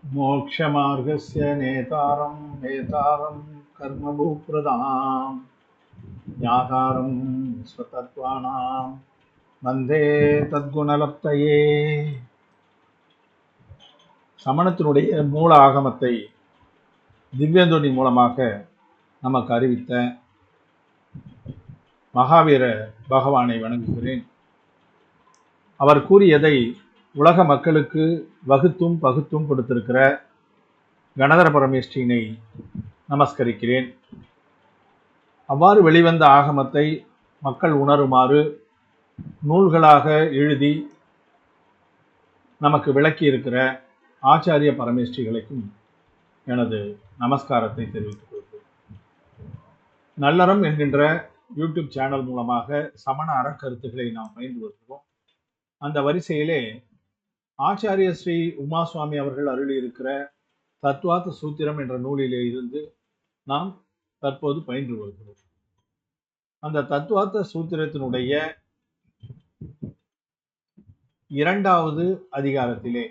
मोक्षमार्गस्य नेतारं कर्मभूप्रदां ज्ञातारं स्वतत्त्वानां वन्दे तद्गुणलप्तये. சமணத்தினுடைய மூல ஆகமத்தை திவ்யந்தோணி மூலமாக நமக்கு அறிவித்த மகாவீர பகவானை வணங்குகிறேன். அவர் கூறியதை உலக மக்களுக்கு வகுத்தும் பகுத்தும் கொடுத்திருக்கிற கணதர பரமேஷ்டியினை நமஸ்கரிக்கிறேன். அவ்வாறு வெளிவந்த ஆகமத்தை மக்கள் உணருமாறு நூல்களாக எழுதி நமக்கு விளக்கி இருக்கிற ஆச்சாரிய பரமேஷ்டிகளுக்கும் எனது நமஸ்காரத்தை தெரிவித்துக் கொள்கிறேன். நல்லறம் என்கின்ற யூடியூப் சேனல் மூலமாக சமண அறக்கருத்துக்களை நாம் பயின்று வருகிறோம். அந்த வரிசையிலே ஆச்சாரிய ஸ்ரீ உமாசுவாமி அவர்கள் அருளியிருக்கிற தத்துவார்த்த சூத்திரம் என்ற நூலிலே இருந்து நாம் தற்போது பயின்று வருகிறோம். அந்த தத்துவார்த்த சூத்திரத்தினுடைய இரண்டாவது அதிகாரத்திலே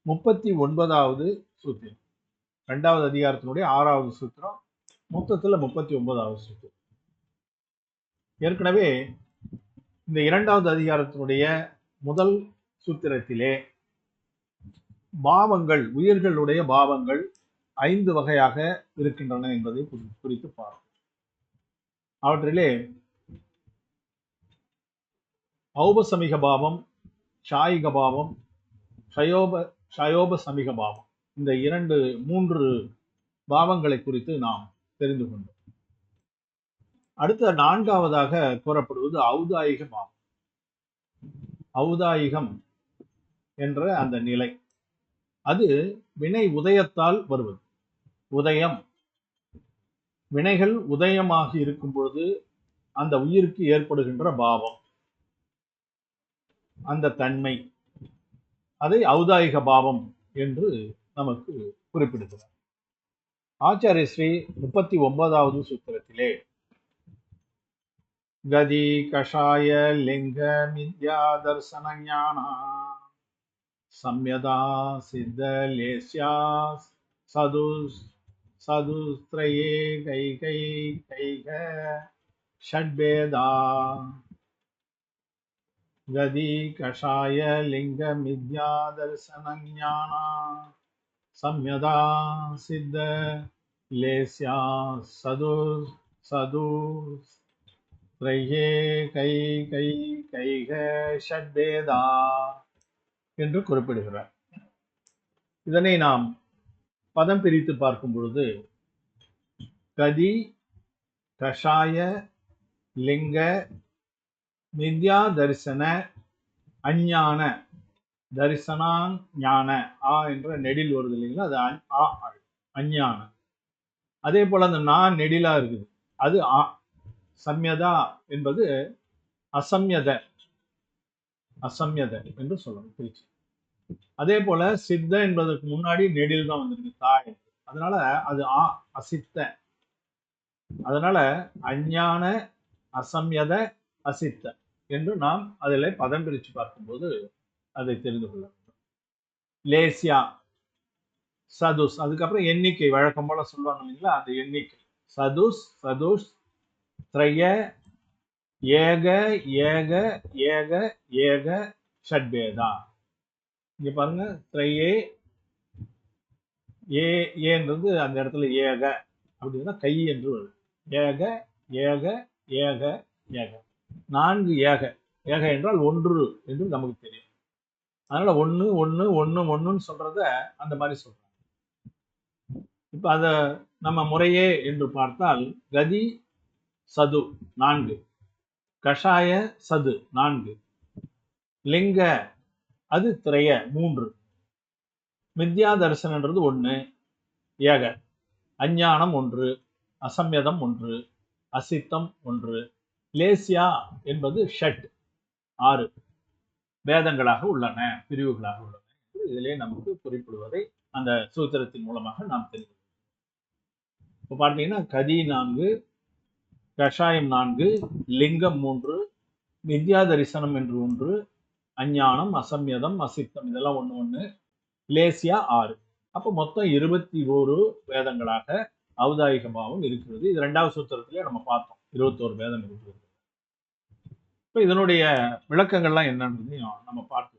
39வது சூத்திரம், இரண்டாவது அதிகாரத்தினுடைய 6வது சூத்திரம், மொத்தத்தில் 39வது சூத்திரம். ஏற்கனவே இந்த இரண்டாவது அதிகாரத்தினுடைய முதல் சூத்திரத்திலே பாவங்கள், உயிர்களுடைய பாவங்கள் 5 வகையாக இருக்கின்றன என்பதை குறித்து பார்ப்போம். அவற்றிலே ஔபசமிக பாவம், சாயிக பாவம், ஷயோப சமிக பாவம், இந்த 3 பாவங்களை குறித்து நாம் தெரிந்து கொண்டோம். அடுத்த 4வதாக கூறப்படுவது ஔதாயிக பாவம். ஔதாயிகம் என்ற அந்த நிலை, அது வினை உதயத்தால் வருவது. உதயம், வினைகள் உதயமாக இருக்கும் பொழுது அந்த உயிருக்கு ஏற்படுகின்ற பாவம், அந்த தன்மை, அதை ஔதாயிக பாவம் என்று நமக்கு குறிப்பிடுகிறார். ஆச்சாரிய ஸ்ரீ 39வது சூத்திரத்திலே கதி கஷாய லிங்க மித்யா தர்சன ஞானா சம்யதா சித்த லேஸ்யா சதுஸ்திரயே கைக ஷட்பேதா. கதி கஷாய லிங்க மித்யா தர்சன ஞானா சம்யதா சித்த லேஸ்யா சதுஸ்திரயே கைக ஷட்பேதா என்று குறிப்பிடுகிறார். இதனை நாம் பதம் பிரித்து பார்க்கும் பொழுது கதி கஷாய லிங்க மித்யா தரிசன அஞ்ஞான, தரிசனா ஞான, ஆ என்ற நெடில் வருது இல்லைங்களா, அது அஞ்ஞான. அதே போல அந்த நான் நெடிலா இருக்குது, அது ஆ. சம்யதா என்பது அசம்யத என்று சொல்லணும் பிரிச்சு. அதே போல சித்த என்பதற்கு முன்னாடி நெடில் தான் வந்திருக்கு, தாய், அதனால அது ஆ, அசித்த. அதனால அஞ்ஞான, அசம்யத, அசித்த என்று நாம் அதில் பதம் பிரித்து பார்க்கும்போது அதை தெரிந்து கொள்ள வேண்டும். லேசியா, சதுஸ், அதுக்கப்புறம் எண்ணிக்கை வழக்கம் போல சொல்லுவாங்க இல்லைங்களா, அந்த எண்ணிக்கை சதுஸ் திரைய ஏக ஷட்பேதா. இங்க பாருங்க, திரையே ஏன்றது அந்த இடத்துல ஏக அப்படின்னா கை என்று வருது. ஏக 4 ஏக என்றால் ஒன்று என்று நமக்கு தெரியும். அதனால ஒன்னு சொல்றத அந்த மாதிரி சொல்றாங்க. இப்ப அத நம்ம முறையே என்று பார்த்தால் கதி சது 4, கஷாய சது 4, லிங்க அது திரைய 3, மித்யா தரிசனன்றது 1, ஏக, அஞ்ஞானம் 1, அசம்யதம் 1, அசித்தம் 1, லேசியா என்பது ஷட் 6 வேதங்களாக உள்ளன, பிரிவுகளாக உள்ளன. இதிலே நமக்கு குறிப்பிடுவதை அந்த சூத்திரத்தின் மூலமாக நாம் தெரிந்து. இப்போ பார்த்தீங்கன்னா கதி 4, கஷாயம் 4, லிங்கம் 3, மித்யா தரிசனம் என்று 1, அஞ்ஞானம், அசம்யதம், அசித்தம் இதெல்லாம் ஒண்ணு ஒண்ணு, லேசியா 6. அப்ப மொத்தம் 21 வேதங்களாக ஔதாயிக பாவம் இருக்கிறது. இது 2வது சூத்திரத்திலே நம்ம பார்த்தோம். 21 வேதம் இருக்கிறது. இப்ப இதனுடைய விளக்கங்கள்லாம் என்னன்றதையும் நம்ம பார்த்து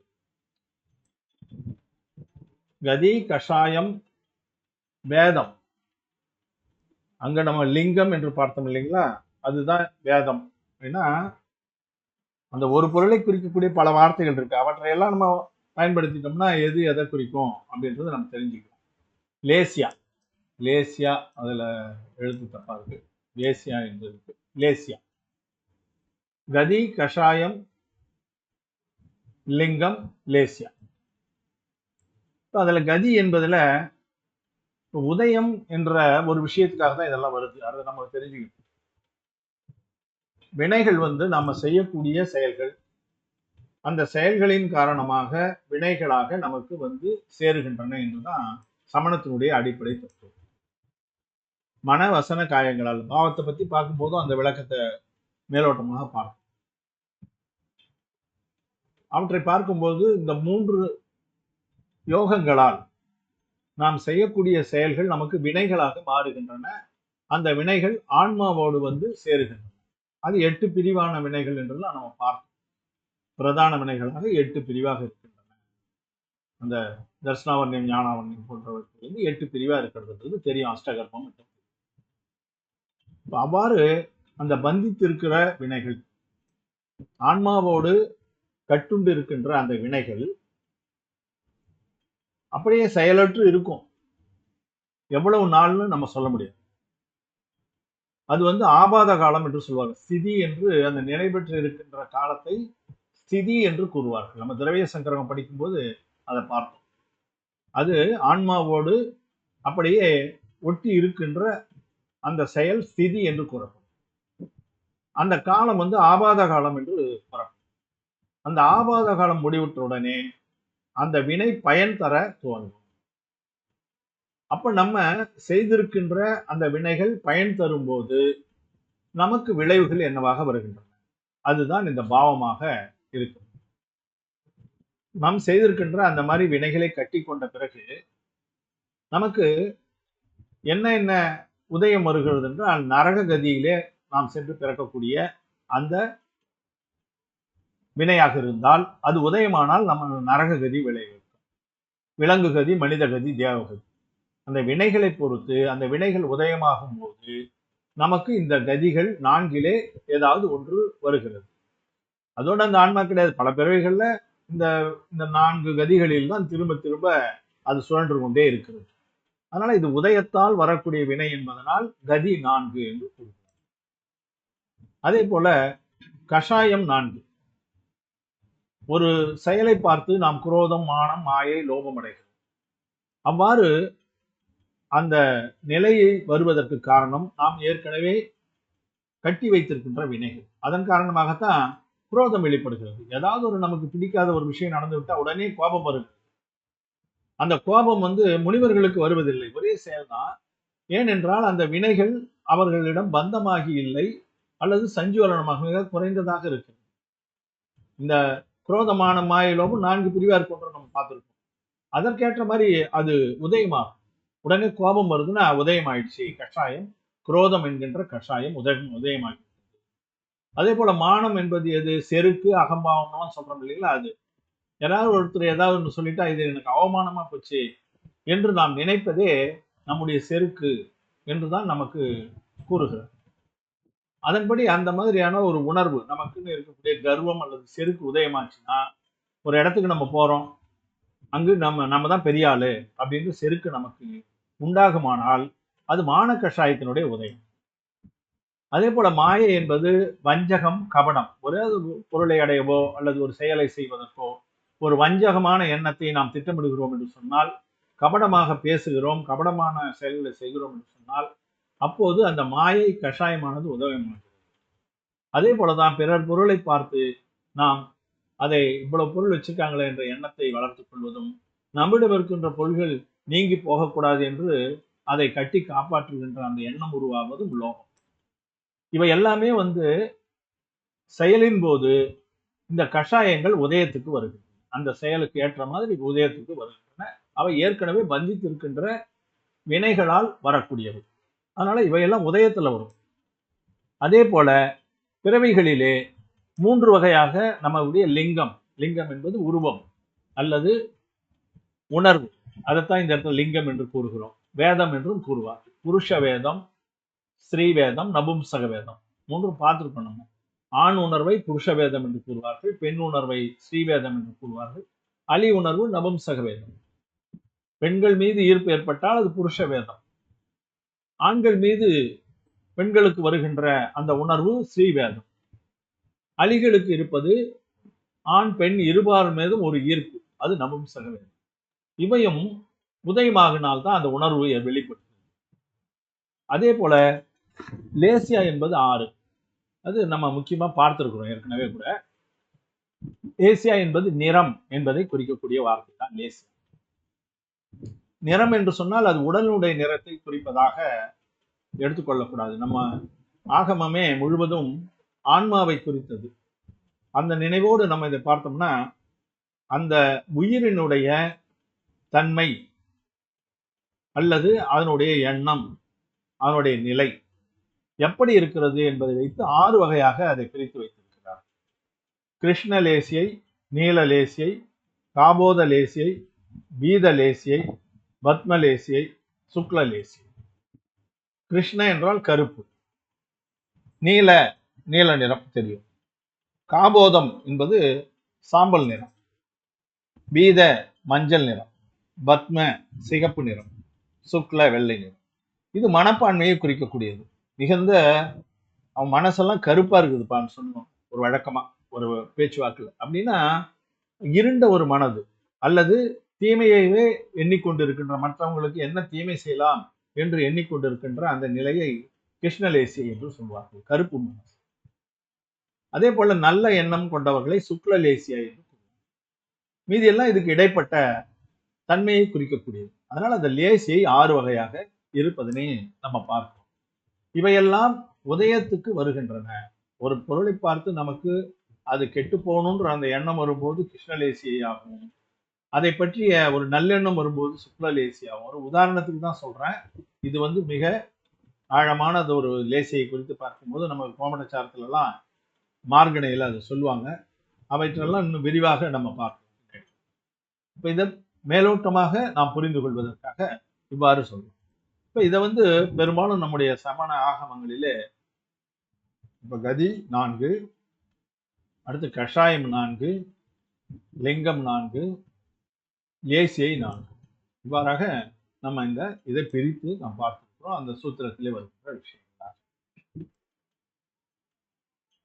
கதி, கஷாயம், வேதம். அங்க நம்ம லிங்கம் என்று பார்த்தோம் இல்லைங்களா? அதுதான் வேதம். ஏன்னா அந்த ஒரு பொருளை குறிக்கக்கூடிய பல வார்த்தைகள் இருக்கு. அவற்றையெல்லாம் நம்ம பயன்படுத்திட்டோம்னா எது எதை குறிக்கும் அப்படின்றத நம்ம தெரிஞ்சுக்கிறோம். லேசியா, லேசியா அதுல எழுத்து தப்பா இருக்கு. லேசியா என்று இருக்கு. லேசியா. கதி, கஷாயம், லிங்கம், லேசியா. அதுல கதி என்பதுல உதயம் என்ற ஒரு விஷயத்துக்காக தான் இதெல்லாம் வருது. அதை நம்ம தெரிஞ்சுக்கணும். வினைகள் நம்ம செய்யக்கூடிய செயல்கள், அந்த செயல்களின் காரணமாக வினைகளாக நமக்கு சேருகின்றன என்றுதான் சமணத்தினுடைய அடிப்படை தத்துவம். மன வசன காயங்களால் பாவத்தை பத்தி பார்க்கும்போதும் அந்த விளக்கத்தை மேலோட்டமாக பார்க்கும். அவற்றை பார்க்கும்போது இந்த 3 யோகங்களால் நாம் செய்யக்கூடிய செயல்கள் நமக்கு வினைகளாக மாறுகின்றன. அந்த வினைகள் ஆன்மாவோடு சேருகின்றன. அது 8 பிரிவான வினைகள் என்றெல்லாம் நம்ம பார்த்தோம். பிரதான வினைகளாக 8 பிரிவாக இருக்கின்றன. அந்த தர்சனாவர்ணியம், ஞானாவர்ணியம் போன்றவற்றிலிருந்து 8 பிரிவா இருக்கிறது தெரியும். அஷ்டகர்மம். அவ்வாறு அந்த பந்தித்திருக்கிற வினைகள், ஆன்மாவோடு கட்டுண்டு இருக்கின்ற அந்த வினைகள் அப்படியே செயலற்று இருக்கும். எவ்வளவு நாள்னு நம்ம சொல்ல முடியாது. அது ஆபாத காலம் என்று சொல்வார்கள். ஸ்திதி என்று அந்த நிலை பெற்று இருக்கின்ற காலத்தை ஸ்திதி என்று கூறுவார்கள். நம்ம திரவிய சங்கரகம் படிக்கும்போது அதை பார்த்தோம். அது ஆன்மாவோடு அப்படியே ஒட்டி இருக்கின்ற அந்த செயல் ஸ்திதி என்று கூறப்படும். அந்த காலம் ஆபாத காலம் என்று கூறப்படும். அந்த ஆபாத காலம் முடிவுற்றவுடனே அந்த வினை பயன் தர துவங்கும். அப்ப நம்ம செய்திருக்கின்ற அந்த வினைகள் பயன் தரும்போது நமக்கு விளைவுகள் என்னவாக வருகின்றன? அதுதான் இந்த பாவமாக இருக்கு. நாம் செய்திருக்கின்ற அந்த மாதிரி வினைகளை கட்டி கொண்ட பிறகு நமக்கு என்ன உதயம் வருகிறது என்றால், நரக கதியிலே நாம் சென்று பிறக்கக்கூடிய அந்த வினையாக இருந்தால் அது உதயமானால் நம்ம நரக கதி விளைவிக்கும். விலங்கு கதி, மனித கதி, தேவகதி. அந்த வினைகளை பொறுத்து அந்த வினைகள் உதயமாகும் போது நமக்கு இந்த கதிகள் 4லே ஏதாவது ஒன்று வருகிறது. அதோட அந்த ஆன்மா கிடையாது. பல பிறவைகள்ல இந்த 4 கதிகளில் தான் திரும்ப திரும்ப அது சுழன்று கொண்டே இருக்கிறது. அதனால இது உதயத்தால் வரக்கூடிய வினை என்பதனால் கதி 4 என்று கூறுகிறார். அதே போல கஷாயம் 4. ஒரு செயலை பார்த்து நாம் குரோதம், மானம், மாயை, லோபம் அடைகிறோம். அவ்வாறு அந்த நிலையை வருவதற்கு காரணம் நாம் ஏற்கனவே கட்டி வைத்திருக்கின்ற வினைகள். அதன் காரணமாகத்தான் குரோதம் வெளிப்படுகிறது. ஏதாவது நமக்கு பிடிக்காத ஒரு விஷயம் நடந்து விட்டா உடனே கோபம் வருகிறது. அந்த கோபம் முனிவர்களுக்கு வருவதில்லை. ஒரே செயல்தான். ஏனென்றால் அந்த வினைகள் அவர்களிடம் பந்தமாகி இல்லை, அல்லது சஞ்சுவலனமாக மிக குறைந்ததாக இருக்கு. இந்த குரோதமான மாயிலோமும் 4 பிரிவா இருக்கின்ற நம்ம பார்த்திருக்கோம். அதற்கேற்ற மாதிரி அது உதயமாகும். உடனே கோபம் வருதுன்னா உதயம் ஆயிடுச்சு. கஷாயம், குரோதம் என்கின்ற கஷாயம் உதயமாகி. அதே போல மானம் என்பது எது? செருக்கு, அகம்பாவம் சொல்றோம் இல்லைங்களா? அது யாராவது ஒருத்தர் ஏதாவது ஒன்று சொல்லிட்டா இது எனக்கு அவமானமா போச்சு என்று நாம் நினைப்பதே நம்முடைய செருக்கு என்றுதான் நமக்கு கூறுகிறார். அதன்படி அந்த மாதிரியான ஒரு உணர்வு நமக்குன்னு இருக்கக்கூடிய கர்வம் அல்லது செருக்கு உதயமாச்சுன்னா, ஒரு இடத்துக்கு நம்ம போறோம், அங்கு நம்ம தான் பெரிய ஆளு அப்படின்னு செருக்கு நமக்கு உண்டாகுமானால் அது மான கஷாயத்தினுடைய உதயம். அதே போல மாயை என்பது வஞ்சகம், கபடம். ஒரே பொருளை அடையவோ அல்லது ஒரு செயலை செய்வதற்கோ ஒரு வஞ்சகமான எண்ணத்தை நாம் திட்டமிடுகிறோம் என்று சொன்னால், கபடமாக பேசுகிறோம், கபடமான செயல்களை செய்கிறோம் என்று சொன்னால், அப்போது அந்த மாயை கஷாயமானது உதவியமாகிறது. அதே போலதான் பிறர் பொருளை பார்த்து நாம் அதை இவ்வளவு பொருள் வச்சிருக்காங்களே என்ற எண்ணத்தை வளர்த்துக் கொள்வதும், நம்மிடம் இருக்கின்ற பொருள்கள் நீங்கி போகக்கூடாது என்று அதை கட்டி காப்பாற்றுகின்ற அந்த எண்ணம் உருவாவதும் லோகம். இவை எல்லாமே செயலின் போது இந்த கஷாயங்கள் உதயத்துக்கு வருகின்றன. அந்த செயலுக்கு ஏற்ற மாதிரி உதயத்துக்கு வருகின்றன. அவை ஏற்கனவே பந்தித்திருக்கின்ற வினைகளால் வரக்கூடியவை. அதனால இவையெல்லாம் உதயத்துல வரும். அதே போல பிறவிகளிலே 3 வகையாக நம்மளுடைய லிங்கம் என்பது உருவம் அல்லது உணர்வு. அதைத்தான் இந்த இடத்துல லிங்கம் என்று கூறுகிறோம். வேதம் என்றும் கூறுவார். புருஷ வேதம், ஸ்ரீ வேதம், நபும்சக வேதம் 3ம் பார்த்திருக்கோம் நம்ம. ஆண் உணர்வை புருஷ வேதம் என்று கூறுவார்கள், பெண் உணர்வை ஸ்ரீவேதம் என்று கூறுவார்கள், அலி உணர்வு நபும்சக வேதம். பெண்கள் மீது ஈர்ப்பு ஏற்பட்டால் அது புருஷ வேதம், ஆண்கள் மீது பெண்களுக்கு வருகின்ற அந்த உணர்வு ஸ்ரீவேதம், அலிகளுக்கு இருப்பது ஆண் பெண் இருபார் மீதும் ஒரு ஈர்ப்பு, அது நபும்சக வேதம். இவையும் உதயமாகினால்தான் அந்த உணர்வு வெளிப்படுது. அதே போல லேசியா என்பது 6. அது நம்ம முக்கியமா பார்த்திருக்கிறோம் ஏற்கனவே கூட. லேசியா என்பது நிறம் என்பதை குறிக்கக்கூடிய வார்த்தை தான் லேசியா. நிறம் என்று சொன்னால் அது உடலுடைய நிறத்தை குறிப்பதாக எடுத்துக்கொள்ளக்கூடாது. நம்ம ஆகமமே முழுவதும் ஆன்மாவை குறித்தது. அந்த நினைவோடு நம்ம இதை பார்த்தோம்னா அந்த உயிரினுடைய தன்மை அல்லது அதனுடைய எண்ணம், அதனுடைய நிலை எப்படி இருக்கிறது என்பதை வைத்து 6 வகையாக அதை பிரித்து வைத்திருக்கிறார். கிருஷ்ணலேசியை, நீலலேசியை, காபோதலேசியை, பீதலேசியை, பத்மலேசியை, சுக்லலேசியை. கிருஷ்ண என்றால் கருப்பு, நீல நிறம் தெரியும், காபோதம் என்பது சாம்பல் நிறம், பீத மஞ்சள் நிறம், பத்ம சிகப்பு நிறம், சுக்ல வெள்ளை நிறம். இது மனப்பான்மையை குறிக்கக்கூடியது. மிகுந்த அவன் மனசெல்லாம் கருப்பா இருக்குதுப்பான்னு சொன்னோம் ஒரு வழக்கமா ஒரு பேச்சுவாக்குல. அப்படின்னா இருண்ட ஒரு மனது அல்லது தீமையவே எண்ணிக்கொண்டிருக்கின்ற, மற்றவங்களுக்கு என்ன தீமை செய்யலாம் என்று எண்ணிக்கொண்டிருக்கின்ற அந்த நிலையை கிருஷ்ணலேசி என்று சொல்வார்கள், கருப்பு மனசு. அதே போல நல்ல எண்ணம் கொண்டவர்களை சுக்லலேசியா என்று கூறுவார்கள். மீதி எல்லாம் இதுக்கு இடைப்பட்ட தன்மையை குறிக்கக்கூடியது. அதனால அந்த லேசியை 6 வகையாக இருப்பதனை நம்ம பார்க்கிறோம். இவையெல்லாம் உதயத்துக்கு வருகின்றன. ஒரு பொருளை பார்த்து நமக்கு அது கெட்டு போகணுன்ற அந்த எண்ணம் வரும்போது கிருஷ்ணலேசியை ஆகும். அதை பற்றிய ஒரு நல்லெண்ணம் வரும்போது சுக்லலேசி ஆகும். ஒரு உதாரணத்துக்கு தான் சொல்றேன். இது மிக ஆழமானது. ஒரு லேசியை குறித்து பார்க்கும்போது நம்ம கோமடச்சாரத்துல எல்லாம் மார்கணையில அதை சொல்லுவாங்க. அவற்றெல்லாம் இன்னும் விரிவாக நம்ம பார்க்கணும். இப்ப இதை மேலோட்டமாக நாம் புரிந்து கொள்வதற்காக இவ்வாறு சொல்றோம். இப்ப இதை பெரும்பாலும் நம்முடைய சமண ஆகமங்களிலே இப்ப கதி 4, அடுத்து கஷாயம் 4, லிங்கம் 4, லேசியை 4, இவ்வாறாக நம்ம இதை பிரித்து நாம் பார்த்திருக்கிறோம். அந்த சூத்திரத்திலே வருகின்ற விஷயம்.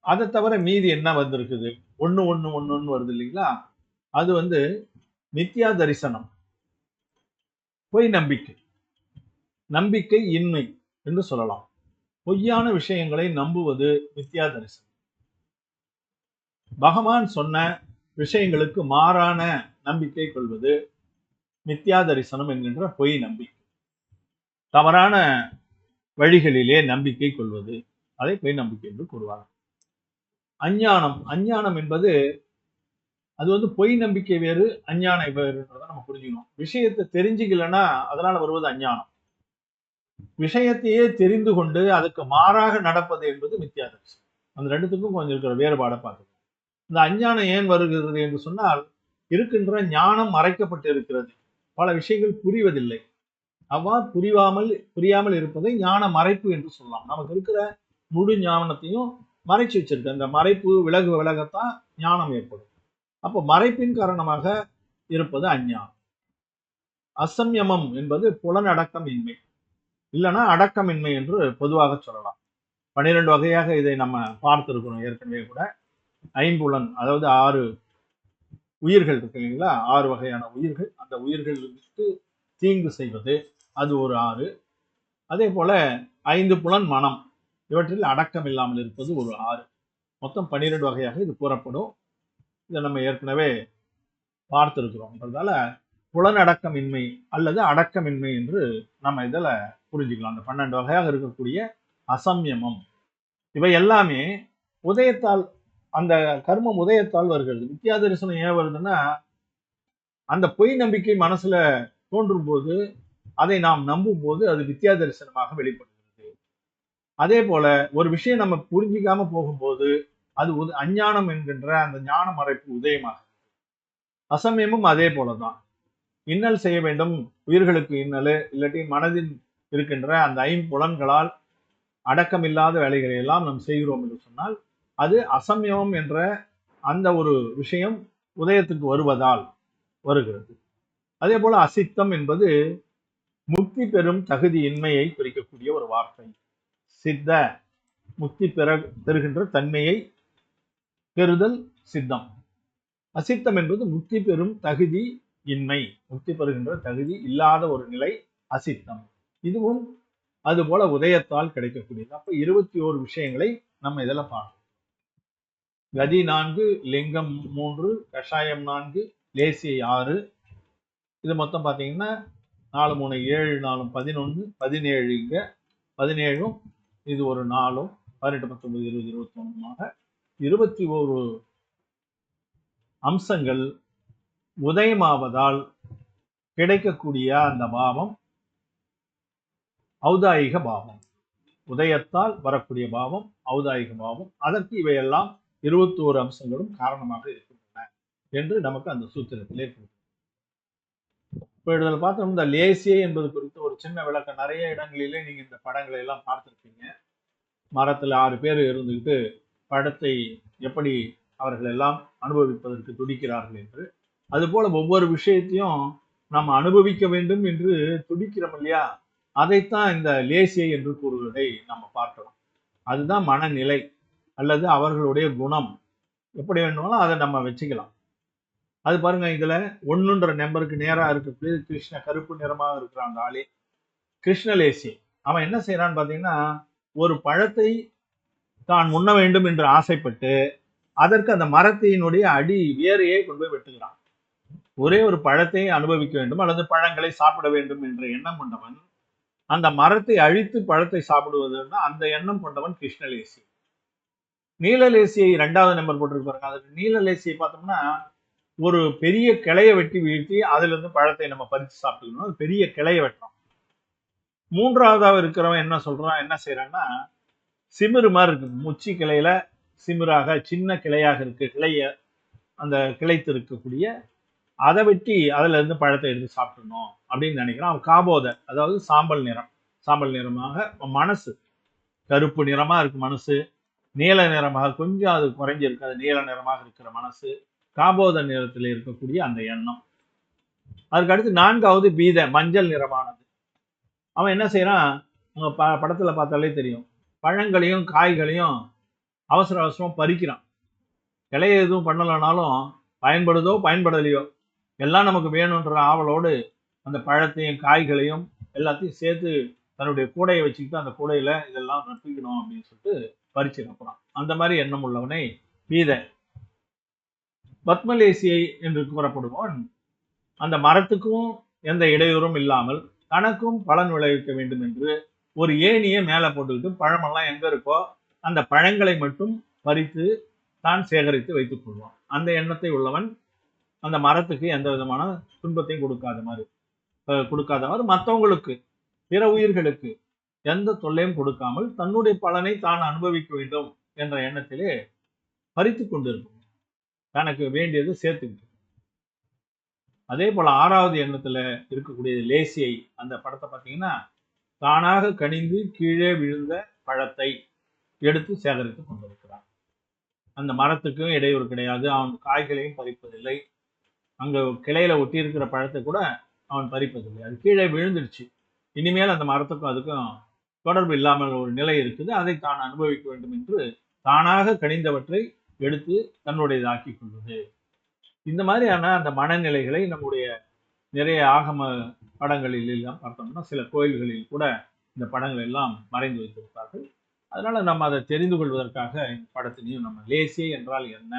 அதை தவிர மீதி என்ன வந்திருக்குது? 1 1 1 வருது இல்லைங்களா? அது மித்யா தரிசனம், பொய் நம்பிக்கை, நம்பிக்கை இன்மை என்று சொல்லலாம். பொய்யான விஷயங்களை நம்புவது மித்யா தரிசனம். பகவான் சொன்ன விஷயங்களுக்கு மாறான நம்பிக்கை கொள்வது மித்யா தரிசனம் என்கின்ற பொய் நம்பிக்கை. தவறான வழிகளிலே நம்பிக்கை கொள்வது அதை பொய் நம்பிக்கை என்று கூறுவார். அஞ்ஞானம் என்பது அது பொய் நம்பிக்கை வேறு, அஞ்ஞானம் வேறுன்றதை நம்ம புரிஞ்சுக்கணும். விஷயத்தை தெரிஞ்சுக்கலன்னா அதனால வருவது அஞ்ஞானம். விஷயத்தையே தெரிந்து கொண்டு அதுக்கு மாறாக நடப்பது என்பது மித்யா தரிசனம். அந்த ரெண்டுத்துக்கும் கொஞ்சம் இருக்கிற வேறுபாடை பார்க்கணும். இந்த அஞ்ஞானம் ஏன் வருகிறது என்று சொன்னால், இருக்கின்ற ஞானம் மறைக்கப்பட்டு இருக்கிறது. பல விஷயங்கள் புரிவதில்லை. அவ்வாறு புரியாமல் இருப்பதை ஞான மறைப்பு என்று சொல்லலாம். நமக்கு இருக்கிற முழு ஞானத்தையும் மறைச்சு வச்சிருக்கு. அந்த மறைப்பு விலகத்தான் ஞானம் ஏற்படும். அப்போ மறைப்பின் காரணமாக இருப்பது அஞ்ஞானம். அசம்யமம் என்பது புலனடக்கம் இன்மை, இல்லைன்னா அடக்கமின்மை என்று பொதுவாக சொல்லலாம். 12 வகையாக இதை நம்ம பார்த்திருக்கிறோம் ஏற்கனவே கூட. ஐம்புலன், அதாவது 6 உயிர்கள் இருக்கு இல்லைங்களா? 6 வகையான உயிர்கள். அந்த உயிர்களுக்கு தீங்கு செய்வது அது ஒரு 6. அதே போல 5 புலன் மனம், இவற்றில் அடக்கம் இல்லாமல் இருப்பது ஒரு 6. மொத்தம் 12 வகையாக இது கூறப்படும். இதை நம்ம ஏற்கனவே பார்த்திருக்கிறோம்ன்றதால புலனடக்கமின்மை அல்லது அடக்கமின்மை என்று நம்ம இதில் புரிஞ்சுக்கலாம். அந்த 12 வகையாக இருக்கக்கூடிய அசம்யமம், இவை எல்லாமே உதயத்தால் அந்த கர்மம் உதயத்தால் வருகிறது. மித்யா தரிசனம் ஏன் வருதுன்னா, அந்த பொய் நம்பிக்கை மனசுல தோன்றும் போது, அதை நாம் நம்பும் போது அது வித்யா தரிசனமாக வெளிப்படுகிறது. அதே போல ஒரு விஷயம் நம்ம புரிஞ்சிக்காம போகும்போது அது அஞ்ஞானம் என்கின்ற அந்த ஞான மறைப்பு உதயமாகும். அசமயமும் அதே போலதான். இன்னல் செய்ய வேண்டும், உயிர்களுக்கு இன்னல், இல்லாட்டி மனதில் இருக்கின்ற அந்த ஐம்புலன்களால் அடக்கமில்லாத வேலைகளை எல்லாம் நாம் செய்கிறோம் என்று சொன்னால் அது அசமயம் என்ற அந்த ஒரு விஷயம் உதயத்துக்கு வருவதால் வருகிறது. அதே போல அசித்தம் என்பது முக்தி பெறும் தகுதியின்மையை குறிக்கக்கூடிய ஒரு வார்த்தை. சித்த முக்தி பெறுகின்ற தன்மையை பெறுதல் சித்தம். அசித்தம் என்பது முக்தி பெறும் தகுதி இன்மை, முக்தி பெறுகின்ற தகுதி இல்லாத ஒரு நிலை அசித்தம். இதுவும் அதுபோல உதயத்தால் கிடைக்கக்கூடியது. அப்ப 21 விஷயங்களை நம்ம இதில் பார்க்கணும். கதி 4, லிங்கம் 3, கஷாயம் 4, லேசியை 6. இது மொத்தம் பார்த்தீங்கன்னா 4 3 7 4 11 17. இங்க 17 இது ஒரு 4 18 19 20 21 21 அம்சங்கள் உதயமாவதால் கிடைக்கக்கூடிய அந்த பாவம் ஔதாயிக பாவம். உதயத்தால் வரக்கூடிய பாவம் ஔதாயிக பாவம். அதற்கு இவையெல்லாம் 21 அம்சங்களும் காரணமாக இருக்கின்றன என்று நமக்கு அந்த சூத்திரத்திலே கொடுக்கும். இப்போ இதில் பார்த்தோம், இந்த லேசியை என்பது குறித்து ஒரு சின்ன விளக்கம். நிறைய இடங்களிலே நீங்க இந்த படங்களை எல்லாம் பார்த்திருப்பீங்க. மரத்துல 6 பேர் இருந்துகிட்டு படத்தை எப்படி அவர்கள் எல்லாம் அனுபவிப்பதற்கு துடிக்கிறார்கள் என்று. அதுபோல ஒவ்வொரு விஷயத்தையும் நாம் அனுபவிக்க வேண்டும் என்று துடிக்கிறோம் இல்லையா, அதைத்தான் இந்த லேசியை என்று கூறுவதை நம்ம பார்க்கலாம். அதுதான் மனநிலை அல்லது அவர்களுடைய குணம். எப்படி வேணுமாலும் அதை நம்ம வச்சுக்கலாம். அது பாருங்க, இதுல 1ன்ற நம்பருக்கு நேரா இருக்கக்கூடிய கிருஷ்ண கருப்பு நிறமாக இருக்கிற அந்த ஆளே கிருஷ்ணலேசி. அவன் என்ன செய்யறான்னு பாத்தீங்கன்னா, ஒரு பழத்தை தான் உண்ண வேண்டும் என்று ஆசைப்பட்டு அதற்கு அந்த மரத்தினுடைய அடி வேரையே கொண்டு போய் வெட்டுகிறான். ஒரே ஒரு பழத்தை அனுபவிக்க வேண்டும் அல்லது பழங்களை சாப்பிட வேண்டும் என்ற எண்ணம் கொண்டவன் அந்த மரத்தை அழித்து பழத்தை சாப்பிடுவதுன்னா அந்த எண்ணம் கொண்டவன் கிருஷ்ணலேசி. நீலலேசியை 2வது நம்பர் போட்டிருப்பாங்க. அதுக்கு நீலலேசியை பார்த்தோம்னா ஒரு பெரிய கிளையை வெட்டி வீழ்த்தி அதுல இருந்து பழத்தை நம்ம பறித்து சாப்பிட்டுக்கணும். அது பெரிய கிளையை வெட்டுறோம். 3வதாக இருக்கிறவன் என்ன சொல்றான், என்ன செய்யறான்னா, சிமிரு மாதிரி இருக்கு, முச்சி கிளையில சிமிராக சின்ன கிளையாக இருக்கு, கிளைய அந்த கிளைத்து இருக்கக்கூடிய அதை வெட்டி அதுல இருந்து பழத்தை எடுத்து சாப்பிடணும் அப்படின்னு நினைக்கிறான். அவன் காபோத, அதாவது சாம்பல் நிறம், சாம்பல் நிறமாக மனசு கருப்பு நிறமா இருக்கு மனசு, நீல நிறமாக கொஞ்சம் அது குறைஞ்சிருக்கு, அது நீல நிறமாக இருக்கிற மனசு, காபோத நிறத்தில் இருக்கக்கூடிய அந்த எண்ணம். அதுக்கு அடுத்து 4வது பீத, மஞ்சள் நிறமானது. அவன் என்ன செய்யறான், உங்க படத்துல பார்த்தாலே தெரியும், பழங்களையும் காய்களையும் அவசர அவசரமா பறிக்கிறான். கிளைய எதுவும் பண்ணலனாலும் பயன்படுதோ பயன்படலையோ எல்லாம் நமக்கு வேணுன்ற ஆவலோடு அந்த பழத்தையும் காய்களையும் எல்லாத்தையும் சேர்த்து தன்னுடைய கூடையை வச்சுக்கிட்டு அந்த கூடையில இதெல்லாம் நட்டுக்கணும் அப்படின்னு சொல்லிட்டு பறிச்சு நப்புறான். அந்த மாதிரி எண்ணம் உள்ளவனை பீத. பத்மலேசியை என்று கூறப்படுவான் அந்த மரத்துக்கும் எந்த இடையூறும் இல்லாமல் தனக்கும் பலன் விளைவிக்க வேண்டும் என்று ஒரு ஏணியை மேலே போட்டுக்கிட்டு பழமெல்லாம் எங்க இருக்கோ அந்த பழங்களை மட்டும் பறித்து தான் சேகரித்து வைத்துக் கொள்வான். அந்த எண்ணத்தை உள்ளவன் அந்த மரத்துக்கு எந்த விதமான துன்பத்தையும் கொடுக்காதவாறு மற்றவங்களுக்கு பிற உயிர்களுக்கு எந்த தொல்லையும் கொடுக்காமல் தன்னுடைய பலனை தான் அனுபவிக்க வேண்டும் என்ற எண்ணத்திலே பறித்து கொண்டிருக்கும், தனக்கு வேண்டியது சேர்த்துக்கிட்டு. அதே போல 6வது எண்ணத்துல இருக்கக்கூடிய லேசியை, அந்த படத்தை பார்த்தீங்கன்னா, தானாக கனிந்து கீழே விழுந்த பழத்தை எடுத்து சேகரித்து கொண்டிருக்கிறான். அந்த மரத்துக்கும் இடையூறு கிடையாது, அவன் காய்களையும் பறிப்பதில்லை, அங்க கிளையில ஒட்டி இருக்கிற பழத்தை கூட அவன் பறிப்பதில்லை, அது கீழே விழுந்துடுச்சு, இனிமேல் அந்த மரத்துக்கும் அதுக்கும் தொடர்பு இல்லாமல் ஒரு நிலை இருக்குது, அதை தான் அனுபவிக்க வேண்டும் என்று தானாக கனிந்தவற்றை எடுத்து தன்னுடையதாக்கி கொள்வது. இந்த மாதிரியான அந்த மனநிலைகளை நம்முடைய நிறைய ஆகம படங்களில் எல்லாம் பார்த்தோம்னா சில கோயில்களில் கூட இந்த படங்கள் எல்லாம் மறைந்து வைத்திருப்பார்கள். அதனால நம்ம அதை தெரிந்து கொள்வதற்காக இந்த படத்திலையும் நம்ம லேசியை என்றால் என்ன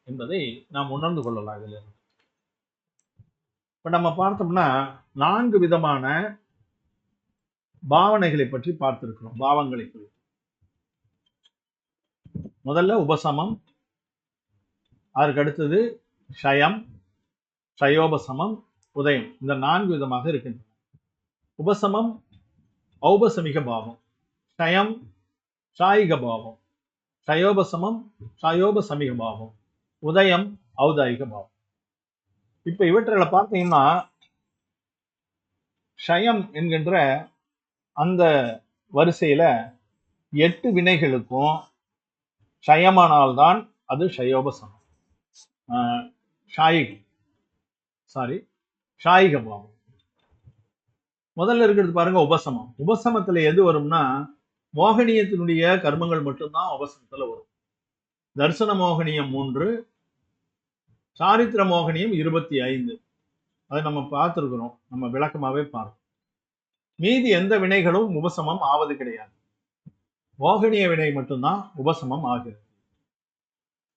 என்பதை நாம் உணர்ந்து கொள்ளலாம். இதில் இப்ப நம்ம பார்த்தோம்னா 4 விதமான பாவனைகளை பற்றி பார்த்திருக்கிறோம், பாவங்களை குறித்து. முதல்ல உபசமம், அதற்கு அடுத்தது ஷயம், ஷயோபசமம், உதயம். இந்த 4 விதமாக இருக்கின்றன. உபசமம் ஔபசமிக பாவம், ஷயம் ஷாயிக பாவம், ஷயோபசமம் ஷயோபசமிக பாவம், உதயம் ஔதாயிக பாவம். இப்ப இவற்றில் பார்த்தீங்கன்னா ஷயம் என்கின்ற அந்த வரிசையில 8 வினைகளுக்கும் ஷயமானால்தான் அது ஷயோபசமம், ஷாயிக பாவம். முதல்ல இருக்கிறது பாருங்க உபசமம். உபசமத்துல எது வரும்னா மோகனியத்தினுடைய கர்மங்கள் மட்டும்தான் உபசமத்துல வரும். தர்சன மோகனியம் 3, சாரித்திர மோகனியம் 25. அதை நம்ம பார்த்துருக்கிறோம், நம்ம விளக்கமாவே பார்ப்போம். மீதி எந்த வினைகளும் உபசமம் ஆவது கிடையாது. மோகனிய வினை மட்டும்தான் உபசமம் ஆகிறது.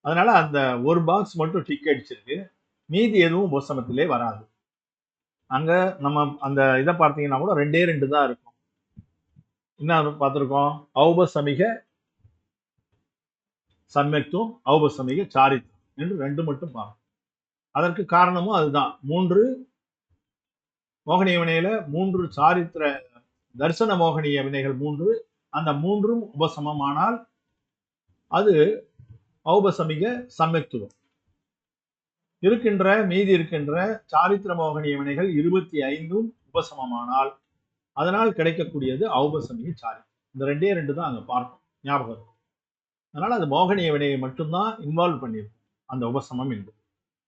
அதனால அந்த ஒரு பாக்ஸ் மட்டும் டிக் அடிச்சிருக்கு, மீதி எதுவும் உபசமத்திலே வராது. அங்க நம்ம அந்த இதை பார்த்தீங்கன்னா கூட 2 தான் இருக்கும். என்ன பார்த்துருக்கோம்? ஔபசமிக சம்யக்துவம், ஔபசமிக சாரித்திரம் என்று 2 மட்டும் பார்க்கணும். அதற்கு காரணமும் அதுதான். 3 மோகனிய வினையில 3 சாரித்திர தர்சன மோகனிய வினைகள் 3, அந்த 3ம் உபசமமானால் அது ஔபசமிக சம்யக்துவம். மீதி இருக்கின்ற சாரித்திர மோகனிய வினைகள் 25ம் உபசமமானால் அதனால் கிடைக்கக்கூடியது ஔபசமிக சாரித்திரம். இந்த 2 தான் அங்க பார்க்கணும், ஞாபகம் இருக்கும். அதனால அது மோகனிய வினையை மட்டும்தான் இன்வால்வ் பண்ணியிருக்கும் அந்த உபசமம் என்று.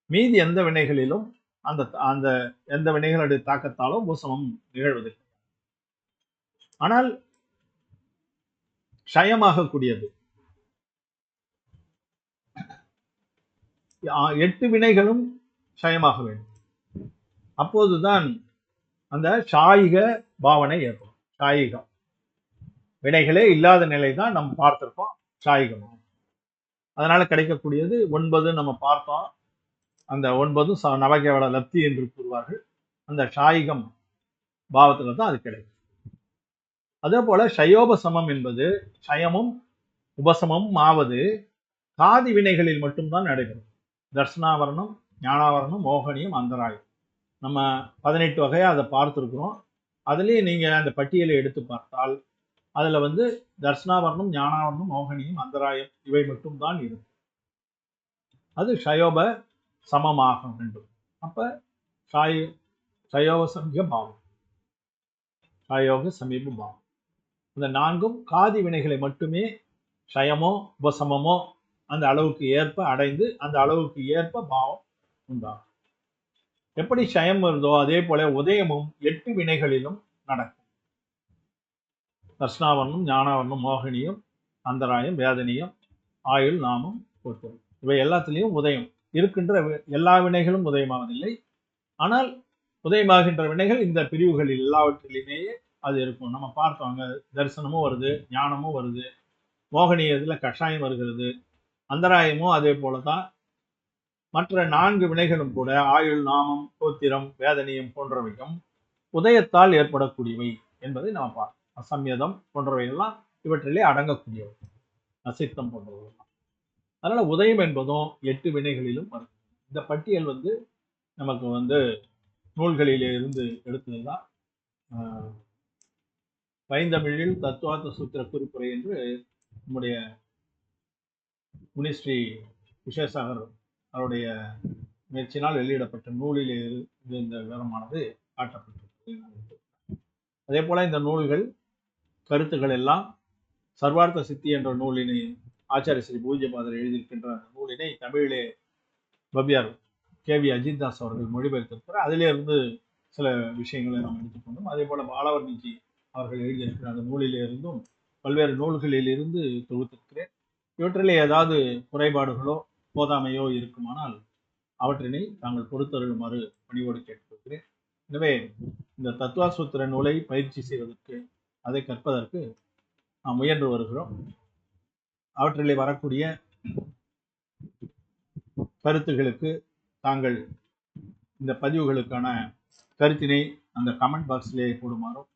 மீதி எந்த வினைகளிலும் அந்த அந்த எந்த வினைகளுடைய தாக்கத்தாலும் உபசமம் நிகழ்வதில்லை. ஆனால் ஷயமாக கூடியது 8 வினைகளும் ஷயமாக வேண்டும். அப்போதுதான் அந்த ஷாயிக பாவனை ஏற்படும். ஷாயிகம் வினைகளே இல்லாத நிலை தான் நம்ம பார்த்திருக்கோம் ஷாயிகம். அதனால கிடைக்கக்கூடியது 9 நம்ம பார்த்தோம். அந்த 9 நவகேவல லப்தி என்று கூறுவார்கள். அந்த ஷாயிகம் பாவத்துல தான் அது கிடைக்கும். அதே போல ஷயோபசமம் என்பது ஷயமும் உபசமமும் ஆவது காதி வினைகளில் மட்டும்தான் நடைபெறும். தர்சனாவரணம், ஞானாவரணம், மோகனியம், அந்தராயம். நம்ம 18 வகையா அதை பார்த்துருக்கிறோம். அதுலேயே நீங்க அந்த பட்டியலை எடுத்து பார்த்தால் அதுல தர்சனாவரணம், ஞானாவரணம், மோகனியம், அந்தராயம் இவை மட்டும்தான் இருக்கும். அது ஷயோப சமமாக வேண்டும். அப்ப ஷயோக சமீப பாவம், ஷயோக சமீப பாவம். இந்த 4ம் காதி வினைகளை மட்டுமே ஷயமோ உபசமமோ அந்த அளவுக்கு ஏற்ப அடைந்து அந்த அளவுக்கு ஏற்ப பாவம் உண்டாகும். எப்படி ஷயம் வருதோ அதே போல உதயமும் 8 வினைகளிலும் நடக்கும். தர்ஷனாவரணம், ஞானாவரணம், மோகனியம், அந்தராயம், வேதனியம், ஆயுள், நாமம், பொருத்தம் இவை எல்லாத்திலையும் உதயம் இருக்கின்ற எல்லா வினைகளும் உதயமாவதில்லை. ஆனால் உதயமாகின்ற வினைகள் இந்த பிரிவுகளில் எல்லாவற்றிலுமேயே அது இருக்கும். நம்ம பார்த்தோம், அங்க தரிசனமும் வருது, ஞானமும் வருது, மோகனியத்துல கஷாயம் வருகிறது, அந்தராயமும் அதே போலதான். மற்ற 4 வினைகளும் கூட ஆயுள், நாமம், கோத்திரம், வேதனியம் போன்றவையும் உதயத்தால் ஏற்படக்கூடியவை என்பதை நாம் பார்த்தோம். அசம்யதம் போன்றவையெல்லாம் இவற்றிலே அடங்கக்கூடியவை, அசித்தம் போன்றவையெல்லாம். அதனால உதயம் என்பதும் 8 வினைகளிலும் வரும். இந்த பட்டியல் நமக்கு நூல்களிலே இருந்து எடுத்ததுதான். பைந்தமிழில் தத்துவார்த்த சூத்திர குறிப்புரை என்று நம்முடைய முனிஸ்ரீ விசேஷாகர் அவருடைய முயற்சியினால் வெளியிடப்பட்ட நூலிலே இந்த விவரமானது காட்டப்பட்டிருக்கிறது. அதே போல இந்த நூல்கள் கருத்துக்கள் எல்லாம் சர்வார்த்த சித்தி என்ற நூலினை ஆச்சாரிய ஸ்ரீ பூஜ்யபாதர் எழுதியிருக்கின்ற அந்த நூலினை தமிழிலே பவ்யார் KV அஜித் தாஸ் அவர்கள் மொழிபெயர்த்திருக்கிறார். அதிலே இருந்து சில விஷயங்களை நாம் எடுத்துக்கொண்டோம். அதே போல பாலவர்ணிஜி அவர்கள் எழுதியிருக்கிற அந்த நூலிலே இருந்தும் பல்வேறு நூல்களில் இருந்து தொகுத்திருக்கிறேன். இவற்றிலே ஏதாவது குறைபாடுகளோ போதாமையோ இருக்குமானால் அவற்றினை தாங்கள் பொறுத்தருளுமாறு பணிவோடு கேட்டுக்கொள்கிறேன். எனவே இந்த தத்துவாசூத்திர நூலை பயிற்சி செய்வதற்கு, அதை கற்பதற்கு நாம் முயன்று வருகிறோம். அவற்றிலே வரக்கூடிய கருத்துகளுக்கு தாங்கள் இந்த பதிவுகளுக்கான கருத்தினை அந்த கமெண்ட் பாக்ஸிலே போடுமாறும்,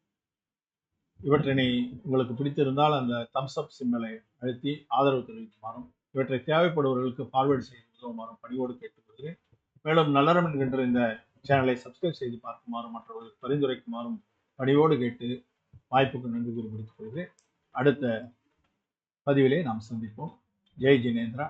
இவற்றினை உங்களுக்கு பிடித்திருந்தால் அந்த தம்ஸ் அப் சிம்பலை அழுத்தி ஆதரவு தெரிவிக்குமாறும் இவற்றை தேவைப்படுபவர்களுக்கு ஃபார்வேர்டு செய்து பணியோடு கேட்டுக்கொள்கிறேன். மேலும் நல்லறம் என்கின்ற இந்த சேனலை சப்ஸ்கிரைப் செய்து பார்க்குமாறும் மற்றவர்களுக்கு பரிந்துரைக்குமாறும் பணியோடு கேட்டு வாய்ப்புக்கு நன்றி கூறி முடித்துக் கொள்கிறேன். அடுத்த பதிவிலே நாம் சந்திப்போம். ஜெய் ஜினேந்திரா.